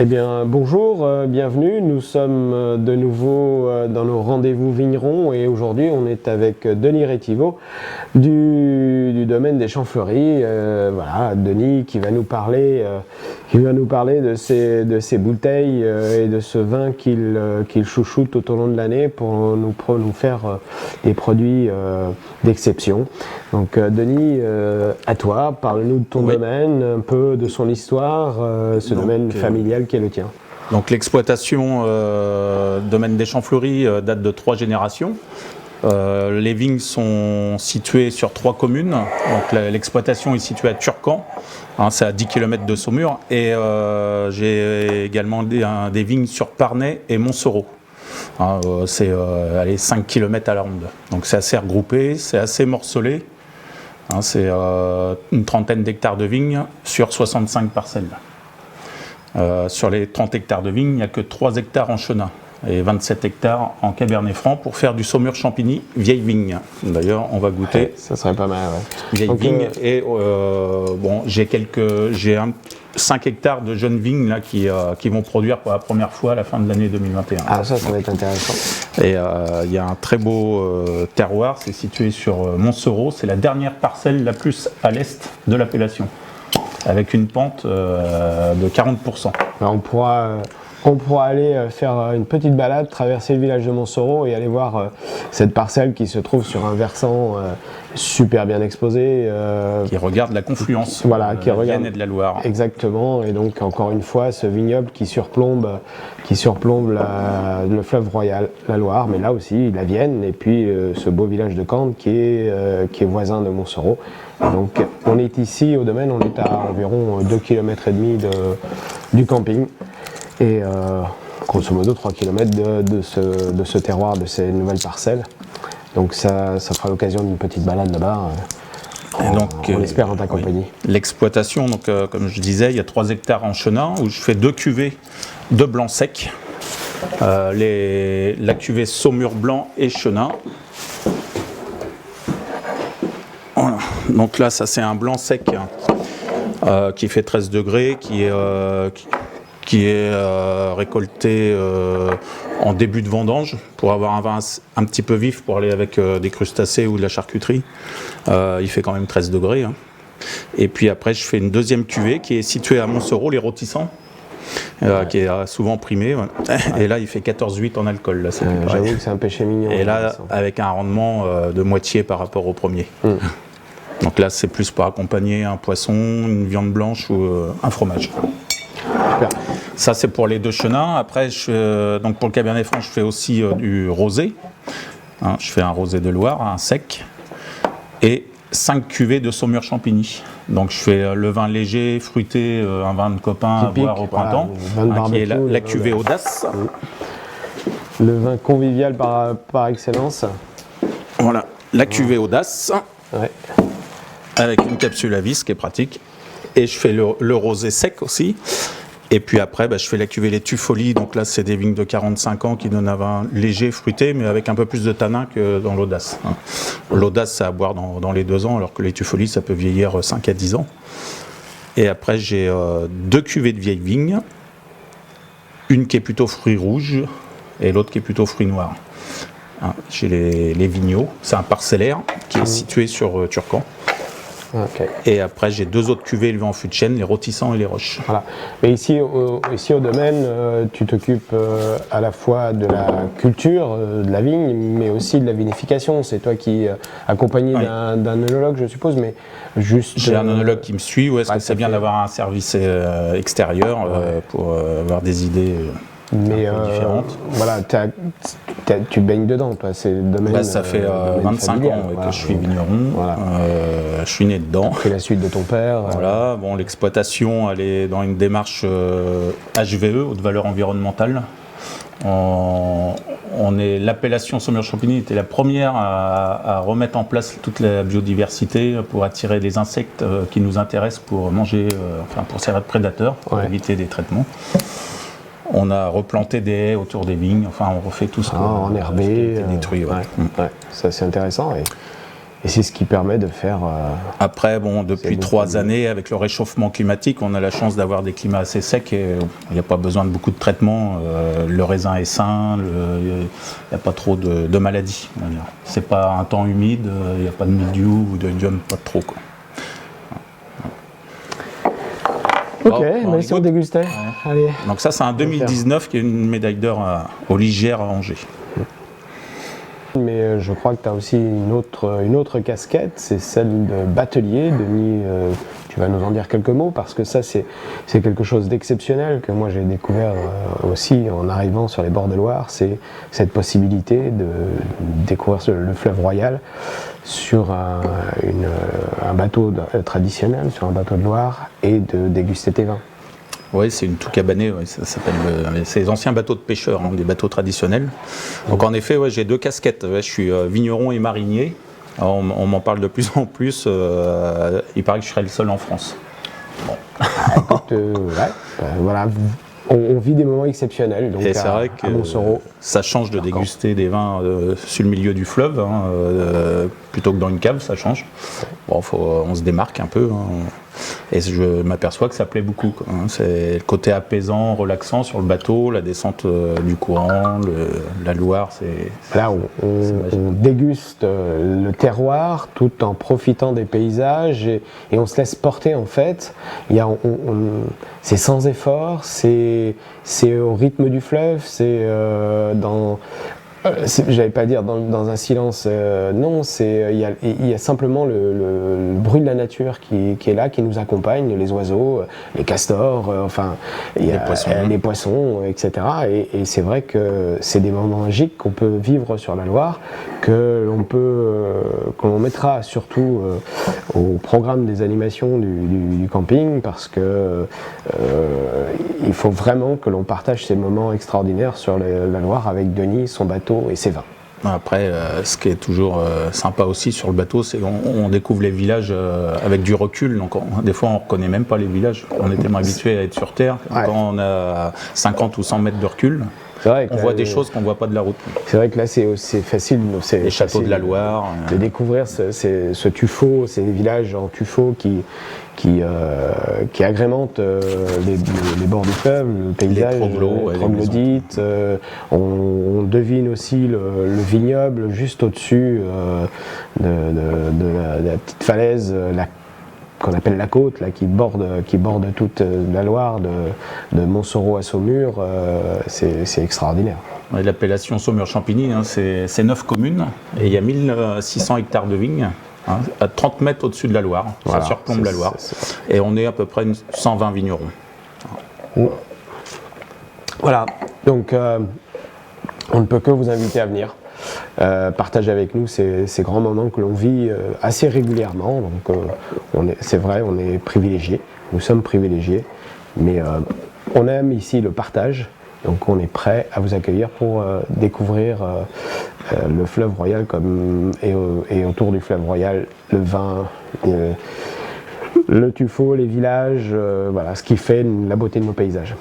Eh bien, bonjour, bienvenue. Nous sommes de nouveau dans nos rendez-vous vignerons et aujourd'hui on est avec Denis Rétiveau du domaine des Champfleuries. Voilà, Denis qui va nous parler, de ses bouteilles et de ce vin qu'il chouchoute tout au long de l'année pour nous faire des produits d'exception. Donc Denis, à toi, parle-nous de ton domaine, un peu de son histoire, domaine familial qui est le tien. Donc l'exploitation domaine des Champfleuries date de 3 générations. Les vignes sont situées sur 3 communes. Donc l'exploitation est située à Turcan, c'est à 10 km de Saumur, et j'ai également des vignes sur Parnay et Montsoreau. C'est 5 km à la ronde. Donc c'est assez regroupé, c'est assez morcelé. C'est une trentaine d'hectares de vignes sur 65 parcelles. Sur les 30 hectares de vignes, il n'y a que 3 hectares en chenin et 27 hectares en cabernet franc pour faire du Saumur Champigny vieille vigne. D'ailleurs, on va goûter. Ouais, ça serait pas mal. Ouais. Vieille vigne. Et j'ai 5 hectares de jeunes vignes là, qui vont produire pour la première fois à la fin de l'année 2021. Ah, ça va être intéressant. Et il y a un très beau terroir, c'est situé sur Montsoreau. C'est la dernière parcelle la plus à l'est de l'appellation, avec une pente de 40%. Alors on pourra aller faire une petite balade, traverser le village de Montsoreau et aller voir cette parcelle qui se trouve sur un versant super bien exposé. Qui regarde la confluence de la Vienne et de la Loire. Exactement, et donc encore une fois ce vignoble qui surplombe le fleuve Royal, la Loire, mais là aussi la Vienne, et puis ce beau village de Cande qui est voisin de Montsoreau. Donc on est ici au domaine, on est à environ 2,5 km du camping. Et grosso modo 3 km de ce terroir, de ces nouvelles parcelles. Donc ça fera l'occasion d'une petite balade là-bas. On espère en ta compagnie. L'exploitation, donc comme je disais, il y a 3 hectares en chenin où je fais 2 cuvées de blanc sec. La cuvée Saumur blanc et chenin. Voilà. Donc là, ça c'est un blanc sec qui fait 13 degrés, qui est récolté en début de vendange pour avoir un vin un petit peu vif pour aller avec des crustacés ou de la charcuterie. Il fait quand même 13 degrés. Et puis après, je fais une deuxième cuvée qui est située à Montsoreau, les rôtissants, qui est souvent primé. Et là, il fait 14,8 en alcool. Là, j'avoue que c'est un péché mignon. Et là, avec un rendement de moitié par rapport au premier. Donc là, c'est plus pour accompagner un poisson, une viande blanche ou un fromage. Super. Ça, c'est pour les 2 chenins. Après, donc pour le cabernet franc, je fais aussi du rosé. Je fais un rosé de Loire, un sec. Et 5 cuvées de Saumur Champigny. Donc je fais le vin léger, fruité, un vin de copain typique, à boire au printemps, qui est la cuvée Audace. Le vin convivial par excellence. Voilà, la cuvée Audace. Ouais. Avec une capsule à vis qui est pratique. Et je fais le rosé sec aussi. Et puis après, je fais la cuvée Les Tufolies. Donc là, c'est des vignes de 45 ans qui donnent un vin léger, fruité, mais avec un peu plus de tanin que dans l'Audace. L'Audace, c'est à boire dans les 2 ans, alors que les Tufolies, ça peut vieillir 5 à 10 ans. Et après, j'ai 2 cuvées de vieilles vignes. Une qui est plutôt fruits rouges et l'autre qui est plutôt fruits noirs. J'ai les Vigneaux. C'est un parcellaire qui est situé sur Turcan. Okay. Et après, j'ai 2 autres cuvées élevées en fût de chêne, les Rôtissants et les Roches. Voilà. Mais ici au domaine, tu t'occupes à la fois de la culture de la vigne, mais aussi de la vinification. C'est toi qui accompagné d'un œnologue, je suppose, mais juste. J'ai un œnologue qui me suit. Est-ce que c'est bien d'avoir un service extérieur pour avoir des idées différentes. Voilà, tu baignes dedans, toi. C'est le domaine. Ça fait 25 familial, ans que je suis vigneron. Voilà. Je suis né dedans. Après la suite de ton père. Voilà. Bon, l'exploitation, elle est dans une démarche HVE, haute valeur environnementale. L'appellation Saumur Champigny était la première à remettre en place toute la biodiversité pour attirer les insectes qui nous intéressent pour manger, pour servir de prédateurs, pour éviter des traitements. On a replanté des haies autour des vignes, on refait tout ce enherbé, qui a été détruit. Ça c'est intéressant. et c'est ce qui permet de faire... Après, bon, depuis 3 années, avec le réchauffement climatique, on a la chance d'avoir des climats assez secs et il n'y a pas besoin de beaucoup de traitements. Le raisin est sain, il n'y a pas trop de maladies. C'est pas un temps humide, il n'y a pas de mildiou ou de idiome, pas trop, quoi. Ok, on va déguster. Ouais. Allez. Donc ça, c'est un 2019 qui est une médaille d'or au Ligière à Angers. Mais je crois que tu as aussi une autre casquette, c'est celle de batelier. Denis, tu vas nous en dire quelques mots, parce que ça, c'est quelque chose d'exceptionnel que moi j'ai découvert aussi en arrivant sur les bords de Loire. C'est cette possibilité de découvrir le fleuve Royal sur un bateau traditionnel, sur un bateau de Loire, et de déguster tes vins. Oui, c'est une tout cabanée, ouais, ça s'appelle. C'est les anciens bateaux de pêcheurs, hein, des bateaux traditionnels. Donc en effet, ouais, j'ai 2 casquettes. Ouais, je suis vigneron et marinier. Alors, on m'en parle de plus en plus. Il paraît que je serai le seul en France. Bon. Écoute, voilà. On vit des moments exceptionnels. Donc et c'est vrai que ça change de déguster des vins sur le milieu du fleuve, hein, plutôt que dans une cave, ça change. Bon, on se démarque un peu. Hein. Et je m'aperçois que ça plaît beaucoup, quoi, hein. C'est le côté apaisant, relaxant sur le bateau, la descente du courant, la Loire. Là, on déguste le terroir tout en profitant des paysages et on se laisse porter en fait. C'est sans effort, c'est au rythme du fleuve, c'est j'allais pas dire dans un silence, non, il y a simplement le bruit de la nature qui est là, qui nous accompagne, les oiseaux, les castors, enfin, il y a les poissons, etc. Et c'est vrai que c'est des moments magiques qu'on peut vivre sur la Loire, que l'on mettra surtout au programme des animations du camping, parce que il faut vraiment que l'on partage ces moments extraordinaires sur la Loire avec Denis, son bateau et ses vins. Après, ce qui est toujours sympa aussi sur le bateau, c'est qu'on découvre les villages avec du recul. Donc, des fois, on ne reconnaît même pas les villages. On est tellement habitué à être sur Terre. Ouais. Quand on a 50 ou 100 mètres de recul, on voit des choses qu'on ne voit pas de la route. C'est vrai que là, c'est facile. Les châteaux de la Loire. De découvrir ce tuffeau, ces villages en tuffeau qui agrémentent les bords du fleuve, le paysage, les troglodytes. On devine aussi le vignoble juste au-dessus de la petite falaise, qu'on appelle la côte, là, qui borde toute la Loire, de Montsoreau à Saumur. C'est extraordinaire. L'appellation Saumur-Champigny, hein, c'est 9 communes et il y a 1600 hectares de vignes. Hein, à 30 mètres au-dessus de la Loire, voilà, ça surplombe la Loire, et on est à peu près 120 vignerons. Voilà, donc on ne peut que vous inviter à venir, partager avec nous ces grands moments que l'on vit assez régulièrement. Donc c'est vrai, on est privilégiés, nous sommes privilégiés, mais on aime ici le partage. Donc on est prêt à vous accueillir pour découvrir le fleuve Royal et autour du fleuve Royal, le vin, le tuffeau, les villages, voilà, ce qui fait la beauté de nos paysages.